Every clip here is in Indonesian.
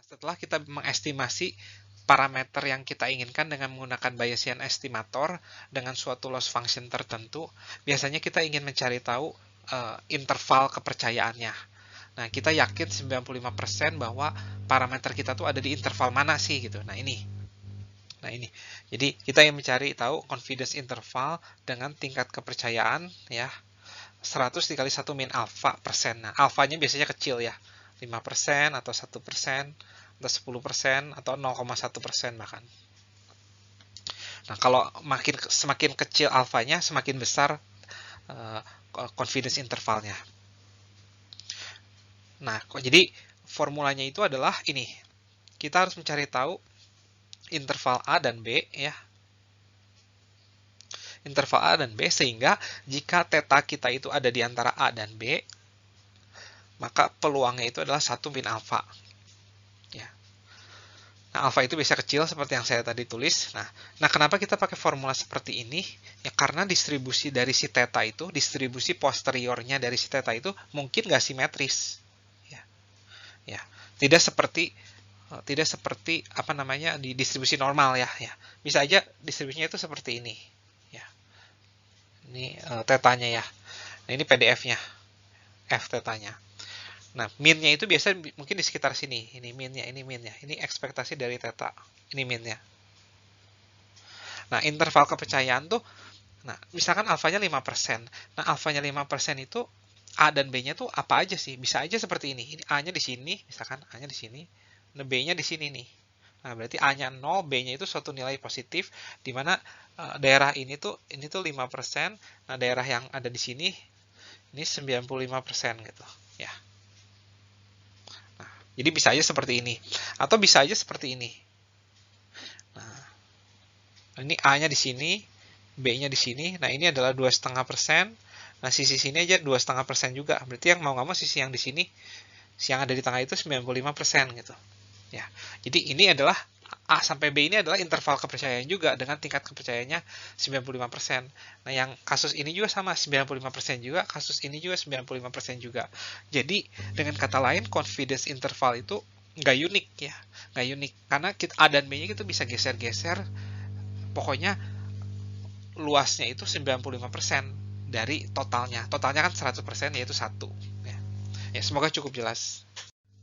setelah kita mengestimasi parameter yang kita inginkan dengan menggunakan Bayesian estimator dengan suatu loss function tertentu, biasanya kita ingin mencari tahu interval kepercayaannya. Nah, kita yakin 95% bahwa parameter kita tuh ada di interval mana sih gitu. Nah, ini. Jadi kita yang mencari tahu confidence interval dengan tingkat kepercayaan ya 100 dikali 1 min alfa persen. Nah, alfanya biasanya kecil ya. 5% atau 1% atau 10% atau 0,1% bahkan. Nah, kalau semakin kecil alfanya, semakin besar confidence intervalnya. Nah, jadi formulanya itu adalah ini. Kita harus mencari tahu interval A dan B ya. Interval A dan B sehingga jika theta kita itu ada di antara A dan B, maka peluangnya itu adalah 1 min alfa. Ya. Nah, alfa itu bisa kecil seperti yang saya tadi tulis. Nah, kenapa kita pakai formula seperti ini? Ya karena distribusi dari si theta itu, distribusi posteriornya dari si theta itu mungkin nggak simetris. Ya. Tidak seperti apa namanya di distribusi normal ya. Bisa aja distribusinya itu seperti ini. Ya. Ini tetanya ya. Nah, ini PDF-nya. F tetanya. Nah, min-nya itu biasa mungkin di sekitar sini. Ini min-nya, ini min-nya. Ini ekspektasi dari theta. Ini min-nya. Nah, interval kepercayaan tuh, nah, misalkan alfanya 5%. Nah, alfanya 5% itu A dan B-nya tuh apa aja sih? Bisa aja seperti ini. Ini A-nya di sini, misalkan A-nya di sini. Nah, B-nya di sini nih. Nah, berarti A-nya 0, B-nya itu suatu nilai positif, di mana daerah ini tuh 5%. Nah, daerah yang ada di sini, ini 95% gitu. Ya. Nah, jadi bisa aja seperti ini. Atau bisa aja seperti ini. Nah, ini A-nya di sini, B-nya di sini. Nah, ini adalah 2,5%. Nah, sisi sini aja 2,5% juga. Berarti yang mau nggak mau sisi yang di sini, yang ada di tengah itu 95% gitu. Ya. Jadi ini adalah A sampai B ini adalah interval kepercayaan juga dengan tingkat kepercayaannya 95%. Nah, yang kasus ini juga sama 95% juga, kasus ini juga 95% juga. Jadi, dengan kata lain confidence interval itu nggak unik ya. Nggak unik karena A dan B-nya itu bisa geser-geser. Pokoknya luasnya itu 95% dari totalnya. Totalnya kan 100% yaitu 1. Ya, semoga cukup jelas.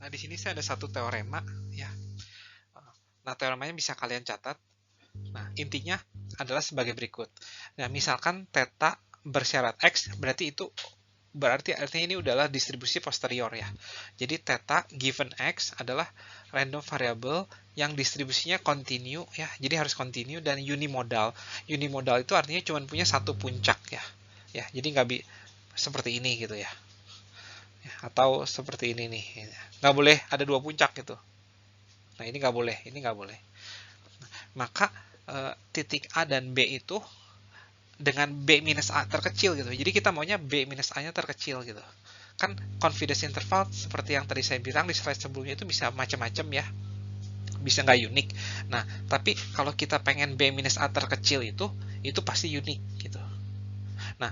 Nah, di sini saya ada satu teorema ya. Nah, teoremanya bisa kalian catat. Nah, intinya adalah sebagai berikut. Nah, misalkan theta bersyarat X, berarti artinya ini adalah distribusi posterior ya. Jadi theta given X adalah random variable yang distribusinya continue ya. Jadi harus continue dan unimodal. Unimodal itu artinya cuma punya satu puncak ya. Ya, jadi nggak seperti ini gitu ya. Atau seperti ini nih. Nggak boleh ada dua puncak gitu. Nah, ini nggak boleh, ini nggak boleh. Maka titik A dan B itu dengan B minus A terkecil gitu. Jadi kita maunya B minus A-nya terkecil gitu. Kan confidence interval seperti yang tadi saya bilang di slide sebelumnya itu bisa macam-macam ya. Bisa nggak unik. Nah, tapi kalau kita pengen B minus A terkecil itu pasti unik gitu. Nah,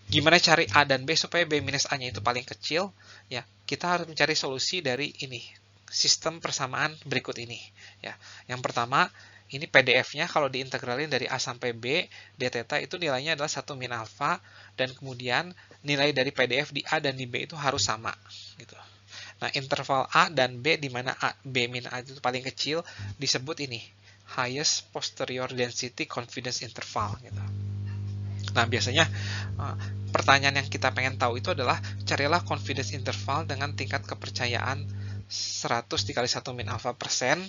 gimana cari A dan B supaya B minus A-nya itu paling kecil? Ya, kita harus mencari solusi dari ini, sistem persamaan berikut ini. Ya, yang pertama, ini PDF-nya kalau diintegralin dari A sampai B, d theta itu nilainya adalah 1 min alfa, dan kemudian nilai dari PDF di A dan di B itu harus sama. Gitu. Nah, interval A dan B, di mana B min A itu paling kecil, disebut ini, highest posterior density confidence interval. Gitu. Nah, biasanya pertanyaan yang kita pengen tahu itu adalah carilah confidence interval dengan tingkat kepercayaan 100 dikali 1 min alfa persen,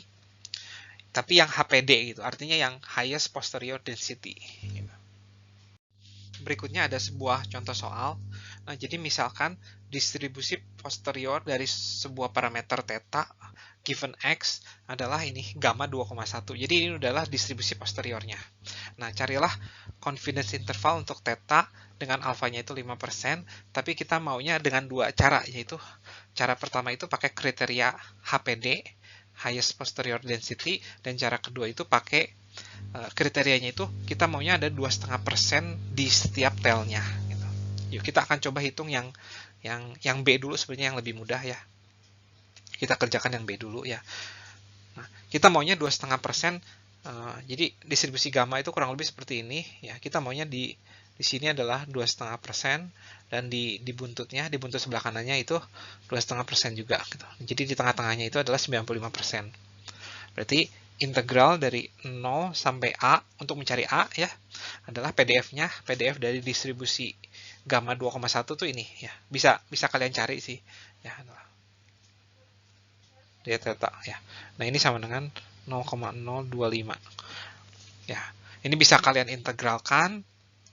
tapi yang HPD gitu, artinya yang highest posterior density. Berikutnya ada sebuah contoh soal. Nah, jadi misalkan distribusi posterior dari sebuah parameter theta given X adalah ini gamma 2,1. Jadi ini adalah distribusi posteriornya. Nah, carilah confidence interval untuk theta dengan alfanya itu 5%, tapi kita maunya dengan dua cara, yaitu cara pertama itu pakai kriteria HPD, highest posterior density, dan cara kedua itu pakai kriterianya itu kita maunya ada 2,5% di setiap telnya. Gitu. Yuk kita akan coba hitung yang B dulu sebenarnya yang lebih mudah ya. Kita kerjakan yang B dulu ya. kita maunya 2,5%. Jadi distribusi gamma itu kurang lebih seperti ini ya. Kita maunya di sini adalah 2,5%, dan di buntutnya, di buntut sebelah kanannya itu 2,5% juga gitu. Jadi di tengah-tengahnya itu adalah 95%. Berarti integral dari 0 sampai A untuk mencari A ya adalah PDF-nya, PDF dari distribusi gamma 2,1 tuh ini ya. Bisa kalian cari sih ya. D theta ya. Nah, ini sama dengan 0,025. Ya. Ini bisa kalian integralkan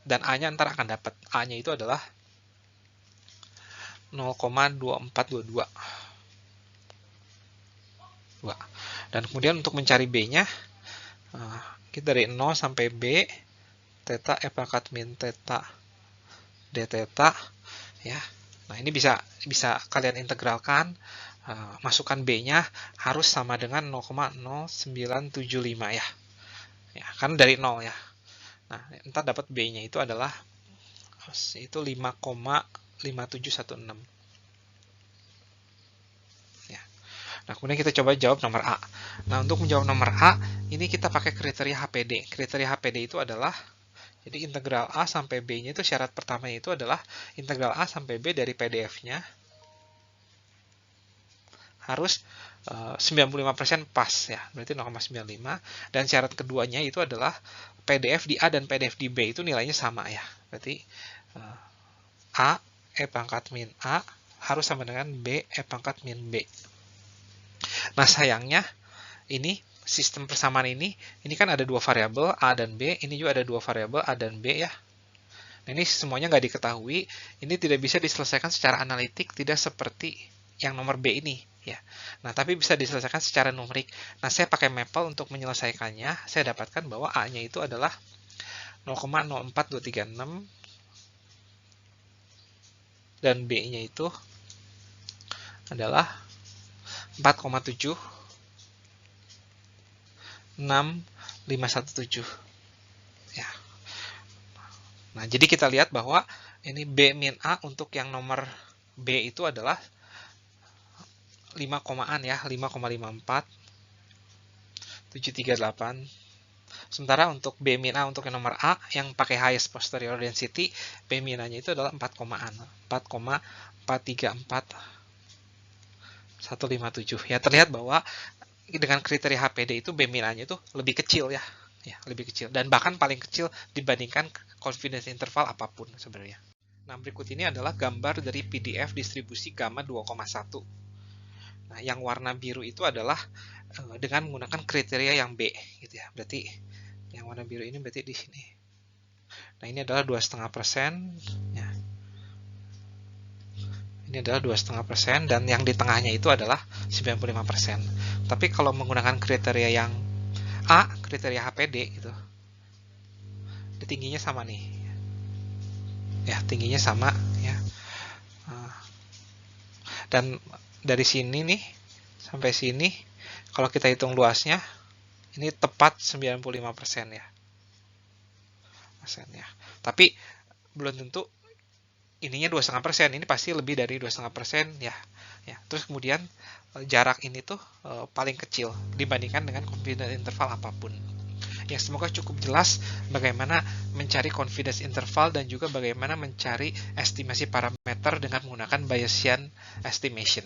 dan A-nya ntar akan dapat. A-nya itu adalah 0,2422. Dan kemudian untuk mencari B-nya, kita dari 0 sampai B, theta F pangkat min theta D theta ya. Nah, ini bisa kalian integralkan. Masukkan B-nya harus sama dengan 0,0975 ya. Ya, kan dari 0 ya. Nah, ntar dapat B-nya itu adalah 5,5716. Ya. Nah, kemudian kita coba jawab nomor A. Nah, untuk menjawab nomor A, ini kita pakai kriteria HPD. Kriteria HPD itu adalah, jadi integral A sampai B-nya itu syarat pertamanya itu adalah integral A sampai B dari PDF-nya harus 95% pas ya, berarti 0,95. Dan syarat keduanya itu adalah PDF di A dan PDF di B itu nilainya sama ya, berarti A E pangkat min A harus sama dengan B E pangkat min B. Nah, sayangnya ini sistem persamaan ini kan ada dua variabel A dan B, ini juga ada dua variabel A dan B ya. Nah, ini semuanya nggak diketahui, ini tidak bisa diselesaikan secara analitik, tidak seperti yang nomor B ini ya. Nah, tapi bisa diselesaikan secara numerik. Nah, saya pakai Maple untuk menyelesaikannya. Saya dapatkan bahwa A-nya itu adalah 0,04236 dan B-nya itu adalah 4,76517 ya. Nah, jadi kita lihat bahwa ini B min A untuk yang nomor B itu adalah 5 komaan ya, 5,54 738. Sementara untuk B min A untuk yang nomor A yang pakai highest posterior density, B min A-nya itu adalah 4 komaan, 4,434 157. Ya, terlihat bahwa dengan kriteria HPD itu B min A-nya itu lebih kecil ya. Ya, lebih kecil dan bahkan paling kecil dibandingkan confidence interval apapun sebenarnya. Nah, berikut ini adalah gambar dari PDF distribusi gamma 2,1. Nah, yang warna biru itu adalah dengan menggunakan kriteria yang B gitu ya. Berarti yang warna biru ini berarti di sini. Nah, ini adalah 2,5% ya. Ini adalah 2,5% dan yang di tengahnya itu adalah 95%. Tapi kalau menggunakan kriteria yang A, kriteria HPD gitu. Tingginya sama nih. Ya, tingginya sama ya. Dan dari sini nih sampai sini kalau kita hitung luasnya ini tepat 95% ya. Ya. Tapi belum tentu ininya 2,5%, ini pasti lebih dari 2,5% ya. Ya. Terus kemudian jarak ini tuh paling kecil dibandingkan dengan confidence interval apapun. Ya, semoga cukup jelas bagaimana mencari confidence interval dan juga bagaimana mencari estimasi parameter dengan menggunakan Bayesian estimation.